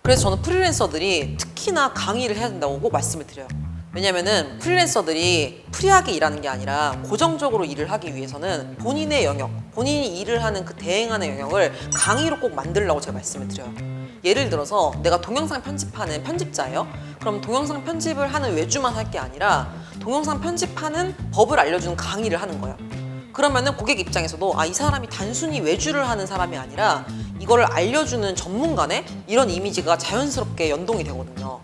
그래서 저는 프리랜서들이 특히나 강의를 해야 된다고 꼭 말씀을 드려요. 왜냐면은 프리랜서들이 프리하게 일하는 게 아니라 고정적으로 일을 하기 위해서는 본인의 영역, 본인이 일을 하는 그 대행하는 영역을 강의로 꼭 만들려고 제가 말씀을 드려요. 예를 들어서 내가 동영상 편집하는 편집자예요. 그럼 동영상 편집을 하는 외주만 할 게 아니라 동영상 편집하는 법을 알려주는 강의를 하는 거예요. 그러면은 고객 입장에서도 이 사람이 단순히 외주를 하는 사람이 아니라 이걸 알려주는 전문가네? 이런 이미지가 자연스럽게 연동이 되거든요.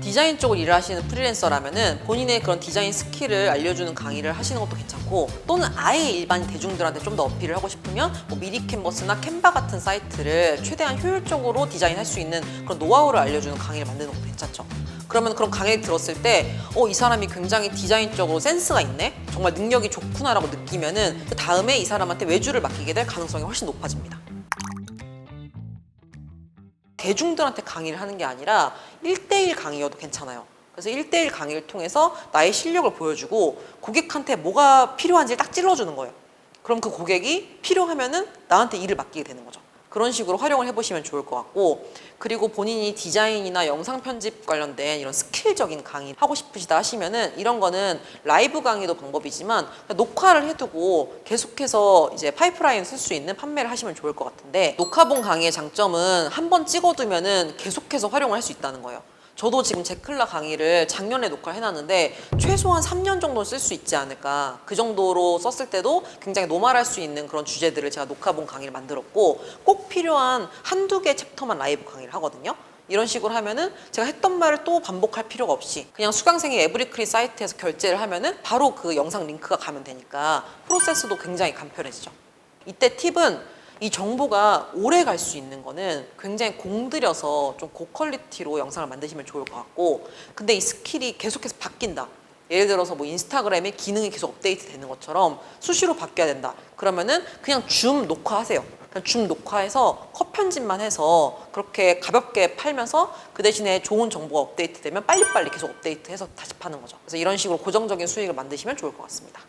디자인 쪽을 일을 하시는 프리랜서라면은 본인의 그런 디자인 스킬을 알려주는 강의를 하시는 것도 괜찮고, 또는 아예 일반 대중들한테 좀 더 어필을 하고 싶으면 뭐 미리 캔버스나 캔바 같은 사이트를 최대한 효율적으로 디자인할 수 있는 그런 노하우를 알려주는 강의를 만드는 것도 괜찮죠. 그러면 그런 강의를 들었을 때 이 사람이 굉장히 디자인적으로 센스가 있네? 정말 능력이 좋구나라고 느끼면은 그 다음에 이 사람한테 외주를 맡기게 될 가능성이 훨씬 높아집니다. 대중들한테 강의를 하는 게 아니라 1대1 강의여도 괜찮아요. 그래서 1대1 강의를 통해서 나의 실력을 보여주고 고객한테 뭐가 필요한지 딱 찔러주는 거예요. 그럼 그 고객이 필요하면은 나한테 일을 맡기게 되는 거죠. 그런 식으로 활용을 해보시면 좋을 것 같고, 그리고 본인이 디자인이나 영상 편집 관련된 이런 스킬적인 강의 하고 싶으시다 하시면은 이런 거는 라이브 강의도 방법이지만 녹화를 해두고 계속해서 이제 파이프라인 쓸 수 있는 판매를 하시면 좋을 것 같은데, 녹화본 강의의 장점은 한번 찍어두면은 계속해서 활용을 할 수 있다는 거예요. 저도 지금 제클라 강의를 작년에 녹화를 해놨는데 최소한 3년 정도는 쓸 수 있지 않을까. 그 정도로 썼을 때도 굉장히 노말할 수 있는 그런 주제들을 제가 녹화본 강의를 만들었고, 꼭 필요한 한두 개 챕터만 라이브 강의를 하거든요. 이런 식으로 하면은 제가 했던 말을 또 반복할 필요가 없이 그냥 수강생이 에브리크리 사이트에서 결제를 하면은 바로 그 영상 링크가 가면 되니까 프로세스도 굉장히 간편해지죠. 이때 팁은 이 정보가 오래 갈 수 있는 거는 굉장히 공들여서 좀 고퀄리티로 영상을 만드시면 좋을 것 같고, 근데 이 스킬이 계속해서 바뀐다. 예를 들어서 뭐 인스타그램의 기능이 계속 업데이트 되는 것처럼 수시로 바뀌어야 된다. 그러면은 그냥 줌 녹화하세요. 그냥 줌 녹화해서 컷 편집만 해서 그렇게 가볍게 팔면서 그 대신에 좋은 정보가 업데이트 되면 빨리빨리 계속 업데이트해서 다시 파는 거죠. 그래서 이런 식으로 고정적인 수익을 만드시면 좋을 것 같습니다.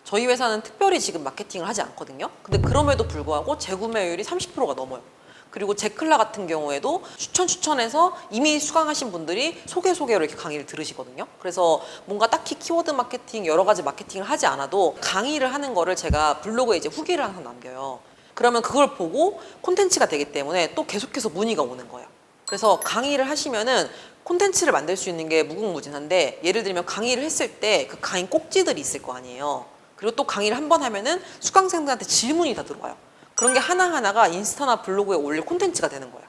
저희 회사는 특별히 지금 마케팅을 하지 않거든요. 근데 그럼에도 불구하고 재구매율이 30%가 넘어요. 그리고 제클라 같은 경우에도 추천해서 이미 수강하신 분들이 소개로 이렇게 강의를 들으시거든요. 그래서 뭔가 딱히 키워드 마케팅, 여러 가지 마케팅을 하지 않아도 강의를 하는 거를 제가 블로그에 이제 후기를 항상 남겨요. 그러면 그걸 보고 콘텐츠가 되기 때문에 또 계속해서 문의가 오는 거예요. 그래서 강의를 하시면은 콘텐츠를 만들 수 있는 게 무궁무진한데, 예를 들면 강의를 했을 때 그 강의 꼭지들이 있을 거 아니에요. 그리고 또 강의를 한 번 하면은 수강생들한테 질문이 다 들어와요. 그런 게 하나하나가 인스타나 블로그에 올릴 콘텐츠가 되는 거예요.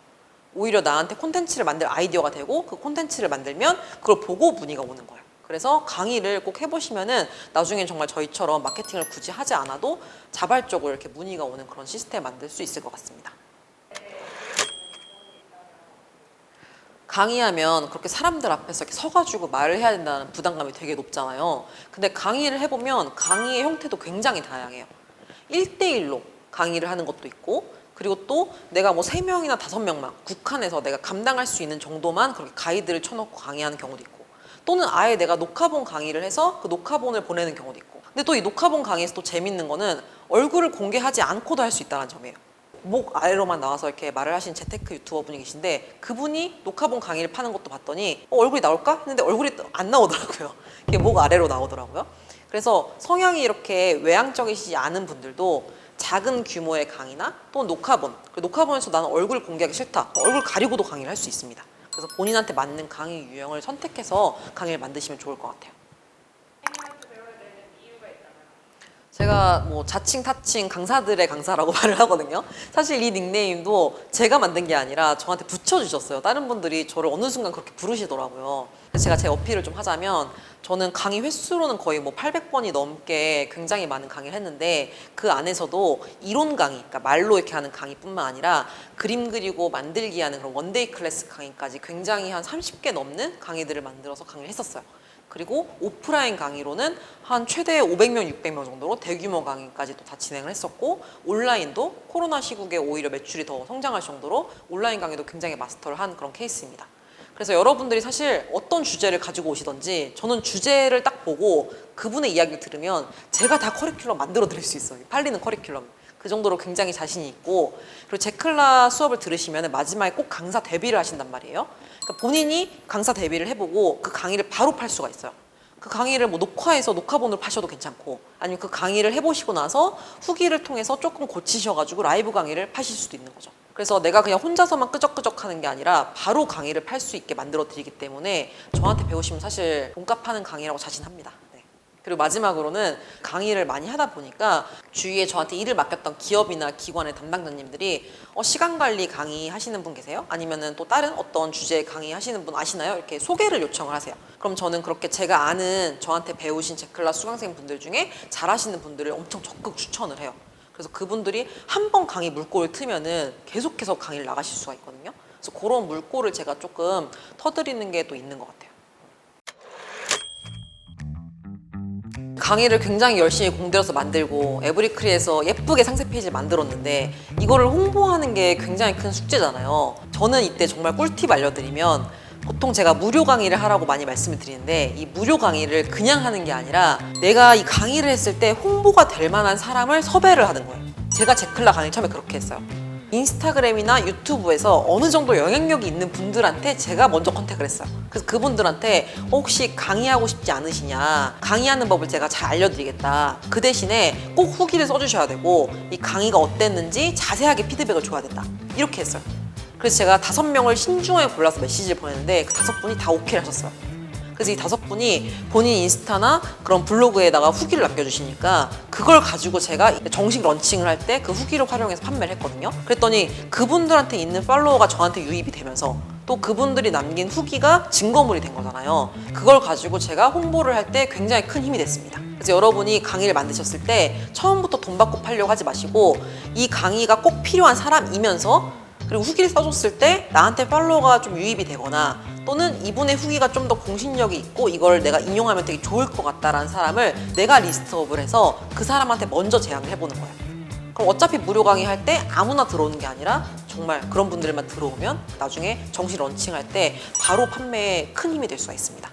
오히려 나한테 콘텐츠를 만들 아이디어가 되고, 그 콘텐츠를 만들면 그걸 보고 문의가 오는 거예요. 그래서 강의를 꼭 해보시면은 나중엔 정말 저희처럼 마케팅을 굳이 하지 않아도 자발적으로 이렇게 문의가 오는 그런 시스템 만들 수 있을 것 같습니다. 강의하면 그렇게 사람들 앞에서 이렇게 서가지고 말을 해야 된다는 부담감이 되게 높잖아요. 근데 강의를 해보면 강의의 형태도 굉장히 다양해요. 1대1로 강의를 하는 것도 있고, 그리고 또 내가 뭐 3명이나 5명만 국한해서 내가 감당할 수 있는 정도만 그렇게 가이드를 쳐놓고 강의하는 경우도 있고, 또는 아예 내가 녹화본 강의를 해서 그 녹화본을 보내는 경우도 있고. 근데 또 이 녹화본 강의에서 또 재밌는 거는 얼굴을 공개하지 않고도 할 수 있다는 점이에요. 목 아래로만 나와서 이렇게 말을 하신 재테크 유튜버 분이 계신데, 그분이 녹화본 강의를 파는 것도 봤더니 얼굴이 나올까? 했는데 얼굴이 안 나오더라고요. 이게 목 아래로 나오더라고요. 그래서 성향이 이렇게 외향적이시지 않은 분들도 작은 규모의 강의나 또 녹화본, 녹화본에서 나는 얼굴 공개하기 싫다, 얼굴 가리고도 강의를 할 수 있습니다. 그래서 본인한테 맞는 강의 유형을 선택해서 강의를 만드시면 좋을 것 같아요. 제가 뭐 자칭 타칭 강사들의 강사라고 말을 하거든요. 사실 이 닉네임도 제가 만든 게 아니라 저한테 붙여주셨어요. 다른 분들이 저를 어느 순간 그렇게 부르시더라고요. 그래서 제가 제 어필을 좀 하자면, 저는 강의 횟수로는 거의 뭐 800번이 넘게 굉장히 많은 강의를 했는데, 그 안에서도 이론 강의, 그러니까 말로 이렇게 하는 강의뿐만 아니라 그림 그리고 만들기 하는 그런 원데이 클래스 강의까지 굉장히 한 30개 넘는 강의들을 만들어서 강의를 했었어요. 그리고 오프라인 강의로는 한 최대 500명, 600명 정도로 대규모 강의까지도 다 진행을 했었고, 온라인도 코로나 시국에 오히려 매출이 더 성장할 정도로 온라인 강의도 굉장히 마스터를 한 그런 케이스입니다. 그래서 여러분들이 사실 어떤 주제를 가지고 오시던지 저는 주제를 딱 보고 그분의 이야기를 들으면 제가 다 커리큘럼 만들어 드릴 수 있어요. 팔리는 커리큘럼. 그 그 정도로 굉장히 자신이 있고, 그리고 제클라 수업을 들으시면 마지막에 꼭 강사 데뷔를 하신단 말이에요. 그러니까 본인이 강사 데뷔를 해보고 그 강의를 바로 팔 수가 있어요. 그 강의를 뭐 녹화해서 녹화본으로 파셔도 괜찮고, 아니면 그 강의를 해보시고 나서 후기를 통해서 조금 고치셔가지고 라이브 강의를 파실 수도 있는 거죠. 그래서 내가 그냥 혼자서만 끄적끄적 하는 게 아니라 바로 강의를 팔 수 있게 만들어 드리기 때문에 저한테 배우시면 사실 돈값 하는 강의라고 자신합니다. 네. 그리고 마지막으로는 강의를 많이 하다 보니까 주위에 저한테 일을 맡겼던 기업이나 기관의 담당자님들이 시간 관리 강의 하시는 분 계세요? 아니면은 또 다른 어떤 주제 강의 하시는 분 아시나요? 이렇게 소개를 요청을 하세요. 그럼 저는 그렇게 제가 아는 저한테 배우신 제클라 수강생 분들 중에 잘하시는 분들을 엄청 적극 추천을 해요. 그래서 그분들이 한 번 강의 물꼬를 트면은 계속해서 강의를 나가실 수가 있거든요. 그래서 그런 물꼬를 제가 조금 터드리는 게 또 있는 것 같아요. 강의를 굉장히 열심히 공들여서 만들고 에브리크리에서 예쁘게 상세 페이지를 만들었는데 이거를 홍보하는 게 굉장히 큰 숙제잖아요. 저는 이때 정말 꿀팁 알려드리면, 보통 제가 무료 강의를 하라고 많이 말씀을 드리는데 이 무료 강의를 그냥 하는 게 아니라 내가 이 강의를 했을 때 홍보가 될 만한 사람을 섭외를 하는 거예요. 제가 제클라 강의 처음에 그렇게 했어요. 인스타그램이나 유튜브에서 어느 정도 영향력이 있는 분들한테 제가 먼저 컨택을 했어요. 그래서 그분들한테 혹시 강의하고 싶지 않으시냐, 강의하는 법을 제가 잘 알려드리겠다, 그 대신에 꼭 후기를 써주셔야 되고 이 강의가 어땠는지 자세하게 피드백을 줘야 된다, 이렇게 했어요. 그래서 제가 5명을 신중하게 골라서 메시지를 보냈는데 그 5분이 다 오케이를 하셨어요. 그래서 이 5분이 본인 인스타나 그런 블로그에다가 후기를 남겨주시니까 그걸 가지고 제가 정식 런칭을 할 때 그 후기를 활용해서 판매를 했거든요. 그랬더니 그분들한테 있는 팔로워가 저한테 유입이 되면서 또 그분들이 남긴 후기가 증거물이 된 거잖아요. 그걸 가지고 제가 홍보를 할 때 굉장히 큰 힘이 됐습니다. 그래서 여러분이 강의를 만드셨을 때 처음부터 돈 받고 팔려고 하지 마시고 이 강의가 꼭 필요한 사람이면서, 그리고 후기를 써줬을 때 나한테 팔로워가 좀 유입이 되거나 또는 이분의 후기가 좀 더 공신력이 있고 이걸 내가 인용하면 되게 좋을 것 같다라는 사람을 내가 리스트업을 해서 그 사람한테 먼저 제안을 해보는 거예요. 그럼 어차피 무료 강의 할 때 아무나 들어오는 게 아니라 정말 그런 분들만 들어오면 나중에 정식 런칭할 때 바로 판매에 큰 힘이 될 수가 있습니다.